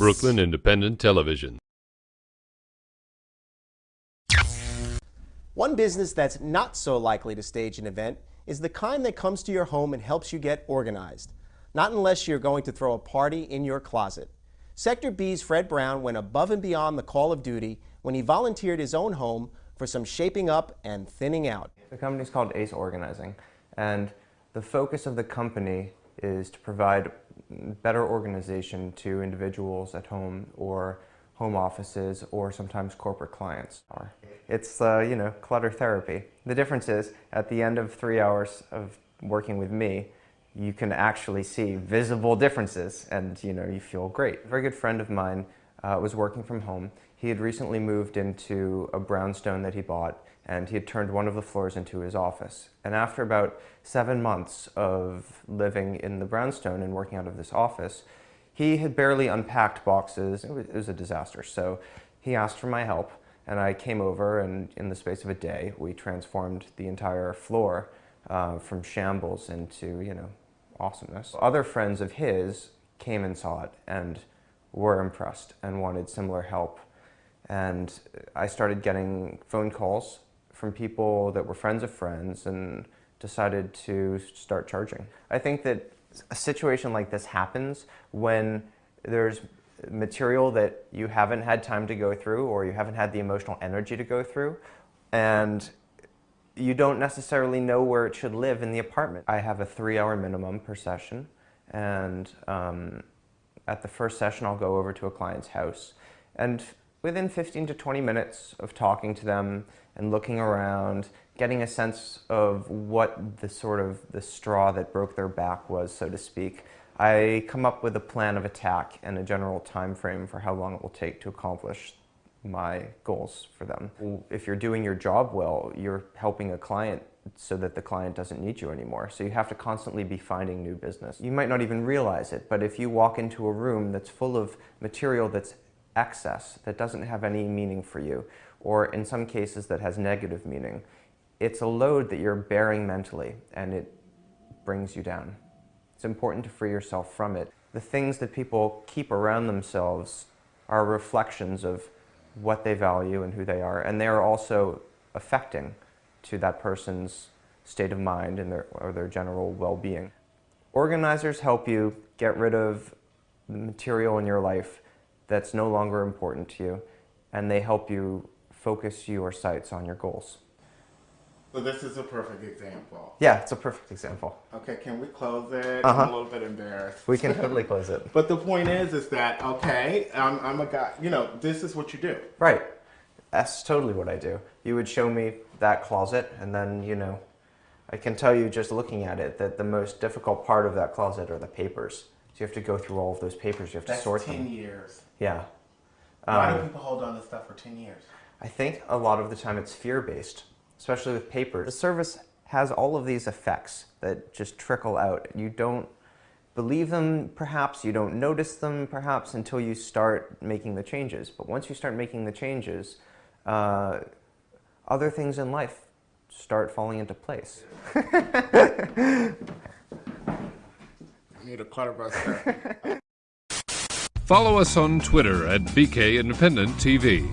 Brooklyn Independent Television. One business that's not so likely to stage an event is the kind that comes to your home and helps you get organized. Not unless you're going to throw a party in your closet. Sector B's Fred Brown went above and beyond the call of duty when he volunteered his own home for some shaping up and thinning out. The company is called Ace Organizing, and the focus of the company is to provide better organization to individuals at home or home offices or sometimes corporate clients. It's, clutter therapy. The difference is, at the end of 3 hours of working with me, you can actually see visible differences and, you feel great. A very good friend of mine was working from home. He had recently moved into a brownstone that he bought, and he had turned one of the floors into his office. And after about 7 months of living in the brownstone and working out of this office, he had barely unpacked boxes. It was a disaster. So he asked for my help, and I came over, and in the space of a day, we transformed the entire floor from shambles into, awesomeness. Other friends of his came and saw it and were impressed and wanted similar help. And I started getting phone calls from people that were friends of friends and decided to start charging. I think that a situation like this happens when there's material that you haven't had time to go through or you haven't had the emotional energy to go through, and you don't necessarily know where it should live in the apartment. I have a 3-hour minimum per session, and at the first session I'll go over to a client's house, and within 15 to 20 minutes of talking to them and looking around, getting a sense of what the straw that broke their back was, so to speak, I come up with a plan of attack and a general time frame for how long it will take to accomplish my goals for them. If you're doing your job well, you're helping a client so that the client doesn't need you anymore. So you have to constantly be finding new business. You might not even realize it, but if you walk into a room that's full of material that's excess, that doesn't have any meaning for you, or in some cases that has negative meaning, it's a load that you're bearing mentally, and it brings you down. It's important to free yourself from it. The things that people keep around themselves are reflections of what they value and who they are, and they are also affecting to that person's state of mind and their general well-being. Organizers help you get rid of the material in your life that's no longer important to you, and they help you focus your sights on your goals. So this is a perfect example. Yeah, it's a perfect example. Okay, can we close it? I'm a little bit embarrassed. We can totally close it. But the point is that, okay, I'm a guy, this is what you do. Right. That's totally what I do. You would show me that closet, and then, I can tell you just looking at it that the most difficult part of that closet are the papers. So you have to go through all of those papers. You have to sort them. 10 years. Yeah. Why do people hold on to stuff for 10 years? I think a lot of the time it's fear-based, especially with papers. The service has all of these effects that just trickle out. You don't believe them, perhaps. You don't notice them, perhaps, until you start making the changes. But once you start making the changes, other things in life start falling into place. I need a clutter buster. Follow us on Twitter at BK Independent TV.